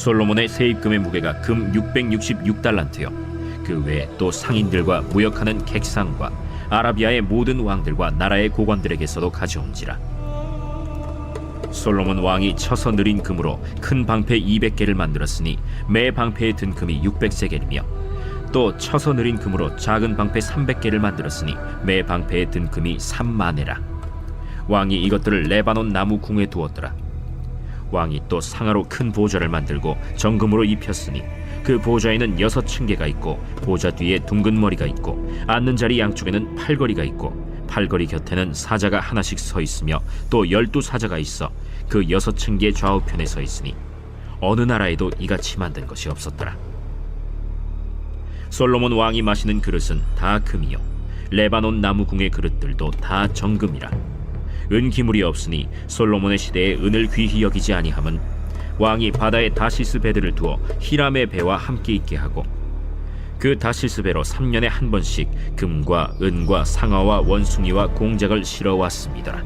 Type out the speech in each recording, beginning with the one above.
솔로몬의 세입금의 무게가 금 666달란트요 그 외에 또 상인들과 무역하는 객상과 아라비아의 모든 왕들과 나라의 고관들에게서도 가져온지라. 솔로몬 왕이 쳐서 느린 금으로 큰 방패 200개를 만들었으니 매 방패에 든 금이 600세겔이며 또 쳐서 느린 금으로 작은 방패 300개를 만들었으니 매 방패에 든 금이 3만에라. 왕이 이것들을 레바논 나무 궁에 두었더라. 왕이 또 상아로 큰 보좌를 만들고 정금으로 입혔으니 그 보좌에는 6층계가 있고 보좌 뒤에 둥근 머리가 있고 앉는 자리 양쪽에는 팔걸이가 있고 팔걸이 곁에는 사자가 하나씩 서 있으며 또 12사자가 있어 그 6층계 좌우편에 서 있으니 어느 나라에도 이같이 만든 것이 없었더라. 솔로몬 왕이 마시는 그릇은 다 금이요 레바논 나무 궁의 그릇들도 다 정금이라. 은기물이 없으니 솔로몬의 시대에 은을 귀히 여기지 아니함은 왕이 바다에 다시스 배들을 두어 히람의 배와 함께 있게 하고 그 다시스 배로 3년에 한 번씩 금과 은과 상아와 원숭이와 공작을 실어 왔습니다.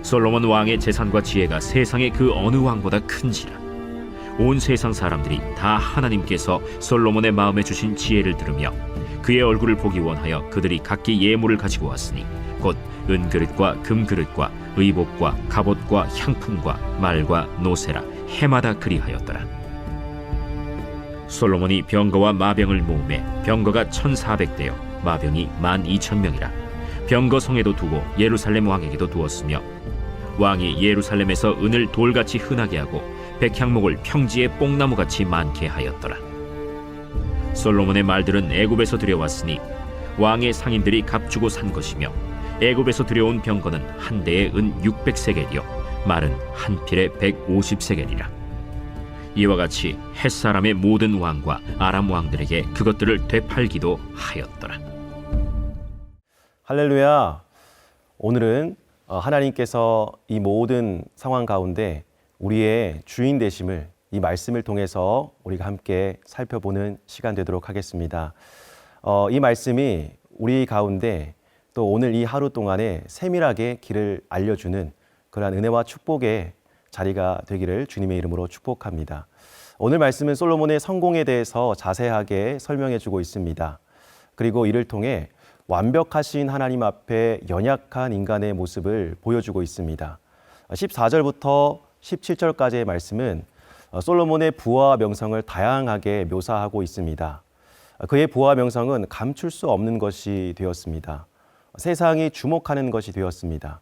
솔로몬 왕의 재산과 지혜가 세상의 그 어느 왕보다 큰지라. 온 세상 사람들이 다 하나님께서 솔로몬의 마음에 주신 지혜를 들으며 그의 얼굴을 보기 원하여 그들이 각기 예물을 가지고 왔으니 곧 은그릇과 금그릇과 의복과 갑옷과 향품과 말과 노새라 해마다 그리하였더라. 솔로몬이 병거와 마병을 모으매 병거가 1400대요 마병이 12,000명이라. 병거 성에도 두고 예루살렘 왕에게도 두었으며 왕이 예루살렘에서 은을 돌같이 흔하게 하고 백향목을 평지에 뽕나무같이 많게 하였더라. 솔로몬의 말들은 애굽에서 들여왔으니 왕의 상인들이 값주고 산 것이며 애굽에서 들여온 병거는 한 대에 은 600세겔이요 말은 한 필에 150세겔이라. 이와 같이 헷사람의 모든 왕과 아람 왕들에게 그것들을 되팔기도 하였더라. 할렐루야. 오늘은 하나님께서 이 모든 상황 가운데 우리의 주인 되심을 이 말씀을 통해서 우리가 함께 살펴보는 시간 되도록 하겠습니다. 이 말씀이 우리 가운데 또 오늘 이 하루 동안에 세밀하게 길을 알려주는 그러한 은혜와 축복의 자리가 되기를 주님의 이름으로 축복합니다. 오늘 말씀은 솔로몬의 성공에 대해서 자세하게 설명해 주고 있습니다. 그리고 이를 통해 완벽하신 하나님 앞에 연약한 인간의 모습을 보여주고 있습니다. 14절부터 17절까지의 말씀은 솔로몬의 부와 명성을 다양하게 묘사하고 있습니다. 그의 부와 명성은 감출 수 없는 것이 되었습니다. 세상이 주목하는 것이 되었습니다.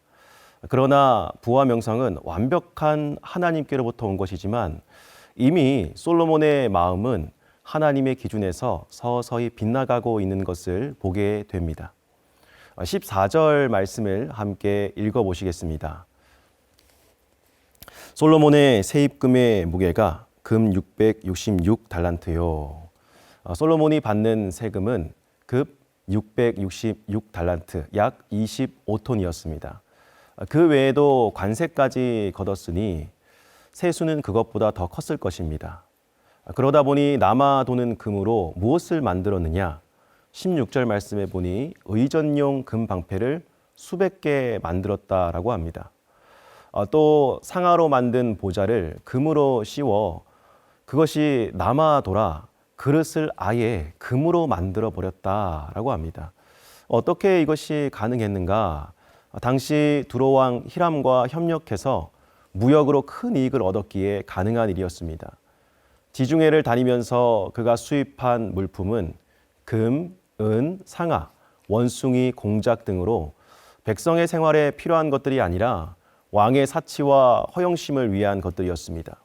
그러나 부와 명성은 완벽한 하나님께로부터 온 것이지만 이미 솔로몬의 마음은 하나님의 기준에서 서서히 빗나가고 있는 것을 보게 됩니다. 14절 말씀을 함께 읽어보시겠습니다. 솔로몬의 세입금의 무게가 금 666달란트요. 솔로몬이 받는 세금은 급 666달란트, 약 25톤이었습니다. 그 외에도 관세까지 걷었으니 세수는 그것보다 더 컸을 것입니다. 그러다 보니 남아도는 금으로 무엇을 만들었느냐? 16절 말씀에 보니 의전용 금 방패를 수백 개 만들었다라고 합니다. 또 상아로 만든 보좌를 금으로 씌워 그것이 남아돌아 그릇을 아예 금으로 만들어 버렸다라고 합니다. 어떻게 이것이 가능했는가? 당시 두로왕 히람과 협력해서 무역으로 큰 이익을 얻었기에 가능한 일이었습니다. 지중해를 다니면서 그가 수입한 물품은 금, 은, 상아, 원숭이, 공작 등으로 백성의 생활에 필요한 것들이 아니라 왕의 사치와 허영심을 위한 것들이었습니다.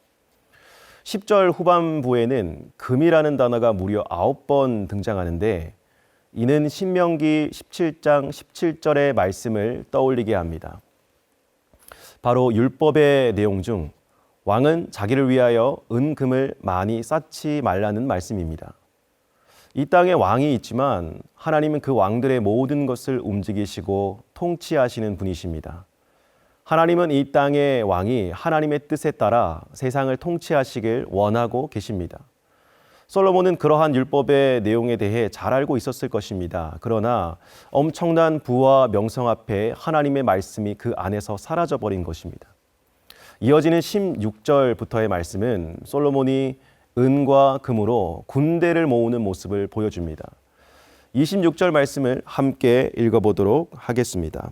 10절 후반부에는 금이라는 단어가 무려 9번 등장하는데 이는 신명기 17장 17절의 말씀을 떠올리게 합니다. 바로 율법의 내용 중 왕은 자기를 위하여 은금을 많이 쌓지 말라는 말씀입니다. 이 땅에 왕이 있지만 하나님은 그 왕들의 모든 것을 움직이시고 통치하시는 분이십니다. 하나님은 이 땅의 왕이 하나님의 뜻에 따라 세상을 통치하시길 원하고 계십니다. 솔로몬은 그러한 율법의 내용에 대해 잘 알고 있었을 것입니다. 그러나 엄청난 부와 명성 앞에 하나님의 말씀이 그 안에서 사라져버린 것입니다. 이어지는 16절부터의 말씀은 솔로몬이 은과 금으로 군대를 모으는 모습을 보여줍니다. 26절 말씀을 함께 읽어보도록 하겠습니다.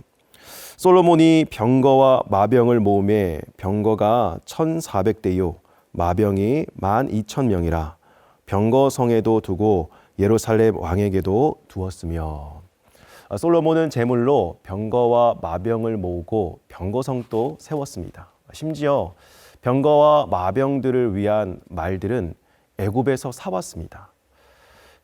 솔로몬이 병거와 마병을 모음에 병거가 1,400대요 마병이 12,000명이라 병거성에도 두고 예루살렘 왕에게도 두었으며. 솔로몬은 제물로 병거와 마병을 모으고 병거성도 세웠습니다. 심지어 병거와 마병들을 위한 말들은 애굽에서 사왔습니다.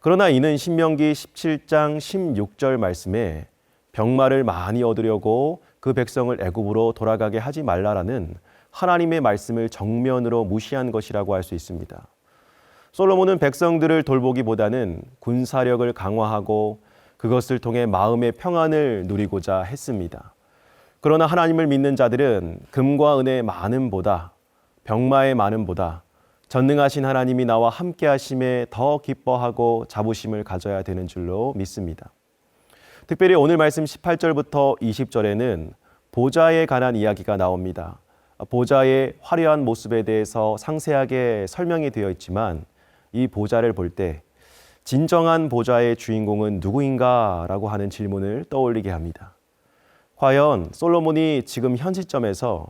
그러나 이는 신명기 17장 16절 말씀에 병마를 많이 얻으려고 그 백성을 애굽으로 돌아가게 하지 말라라는 하나님의 말씀을 정면으로 무시한 것이라고 할 수 있습니다. 솔로몬은 백성들을 돌보기보다는 군사력을 강화하고 그것을 통해 마음의 평안을 누리고자 했습니다. 그러나 하나님을 믿는 자들은 금과 은의 많음보다 병마의 많음보다 전능하신 하나님이 나와 함께 하심에 더 기뻐하고 자부심을 가져야 되는 줄로 믿습니다. 특별히 오늘 말씀 18절부터 20절에는 보좌에 관한 이야기가 나옵니다. 보좌의 화려한 모습에 대해서 상세하게 설명이 되어 있지만 이 보좌를 볼 때 진정한 보좌의 주인공은 누구인가? 라고 하는 질문을 떠올리게 합니다. 과연 솔로몬이 지금 현 시점에서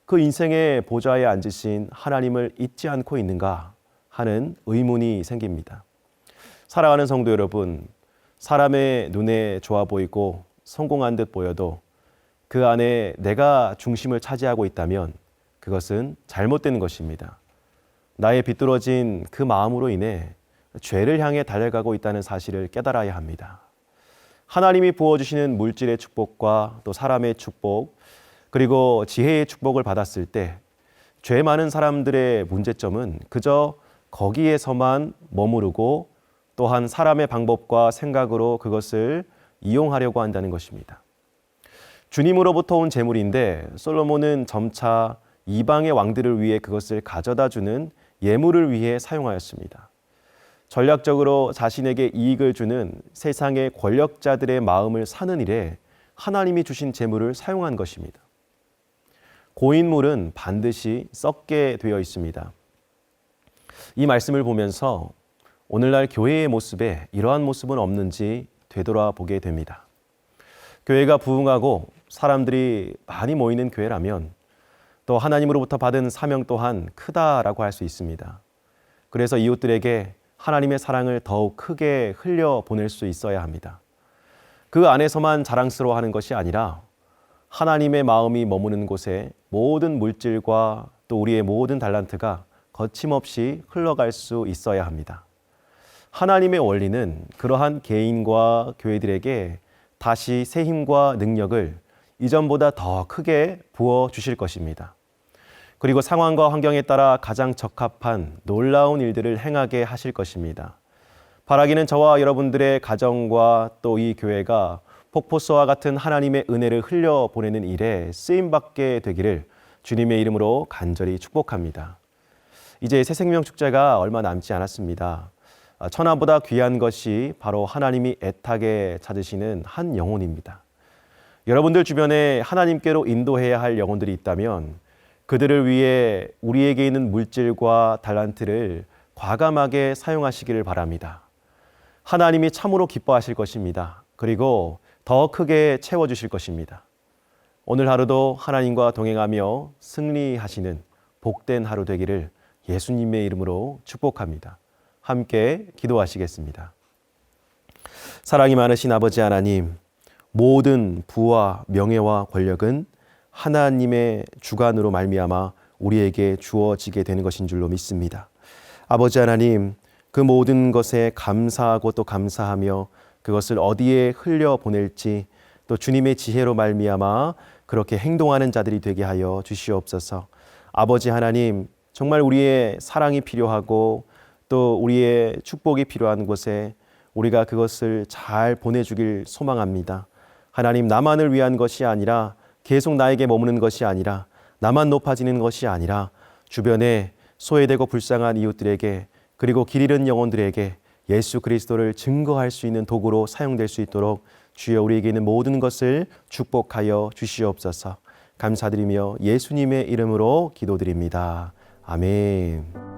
그 인생의 보좌에 앉으신 하나님을 잊지 않고 있는가 하는 의문이 생깁니다. 사랑하는 성도 여러분, 사람의 눈에 좋아 보이고 성공한 듯 보여도 그 안에 내가 중심을 차지하고 있다면 그것은 잘못된 것입니다. 나의 비뚤어진 그 마음으로 인해 죄를 향해 달려가고 있다는 사실을 깨달아야 합니다. 하나님이 부어주시는 물질의 축복과 또 사람의 축복, 그리고 지혜의 축복을 받았을 때 죄 많은 사람들의 문제점은 그저 거기에서만 머무르고 또한 사람의 방법과 생각으로 그것을 이용하려고 한다는 것입니다. 주님으로부터 온 재물인데 솔로몬은 점차 이방의 왕들을 위해 그것을 가져다 주는 예물을 위해 사용하였습니다. 전략적으로 자신에게 이익을 주는 세상의 권력자들의 마음을 사는 일에 하나님이 주신 재물을 사용한 것입니다. 고인물은 반드시 썩게 되어 있습니다. 이 말씀을 보면서 오늘날 교회의 모습에 이러한 모습은 없는지 되돌아보게 됩니다. 교회가 부흥하고 사람들이 많이 모이는 교회라면 또 하나님으로부터 받은 사명 또한 크다라고 할 수 있습니다. 그래서 이웃들에게 하나님의 사랑을 더욱 크게 흘려보낼 수 있어야 합니다. 그 안에서만 자랑스러워하는 것이 아니라 하나님의 마음이 머무는 곳에 모든 물질과 또 우리의 모든 달란트가 거침없이 흘러갈 수 있어야 합니다. 하나님의 원리는 그러한 개인과 교회들에게 다시 새 힘과 능력을 이전보다 더 크게 부어주실 것입니다. 그리고 상황과 환경에 따라 가장 적합한 놀라운 일들을 행하게 하실 것입니다. 바라기는 저와 여러분들의 가정과 또 이 교회가 폭포수와 같은 하나님의 은혜를 흘려보내는 일에 쓰임받게 되기를 주님의 이름으로 간절히 축복합니다. 이제 새생명 축제가 얼마 남지 않았습니다. 천하보다 귀한 것이 바로 하나님이 애타게 찾으시는 한 영혼입니다. 여러분들 주변에 하나님께로 인도해야 할 영혼들이 있다면 그들을 위해 우리에게 있는 물질과 달란트를 과감하게 사용하시기를 바랍니다. 하나님이 참으로 기뻐하실 것입니다. 그리고 더 크게 채워주실 것입니다. 오늘 하루도 하나님과 동행하며 승리하시는 복된 하루 되기를 예수님의 이름으로 축복합니다. 함께 기도하시겠습니다. 사랑이 많으신 아버지 하나님, 모든 부와 명예와 권력은 하나님의 주관으로 말미암아 우리에게 주어지게 되는 것인 줄로 믿습니다. 아버지 하나님, 그 모든 것에 감사하고 또 감사하며 그것을 어디에 흘려보낼지 또 주님의 지혜로 말미암아 그렇게 행동하는 자들이 되게 하여 주시옵소서. 아버지 하나님, 정말 우리의 사랑이 필요하고 또 우리의 축복이 필요한 곳에 우리가 그것을 잘 보내주길 소망합니다. 하나님, 나만을 위한 것이 아니라 계속 나에게 머무는 것이 아니라 나만 높아지는 것이 아니라 주변에 소외되고 불쌍한 이웃들에게 그리고 길 잃은 영혼들에게 예수 그리스도를 증거할 수 있는 도구로 사용될 수 있도록 주여 우리에게 있는 모든 것을 축복하여 주시옵소서. 감사드리며 예수님의 이름으로 기도드립니다. 아멘.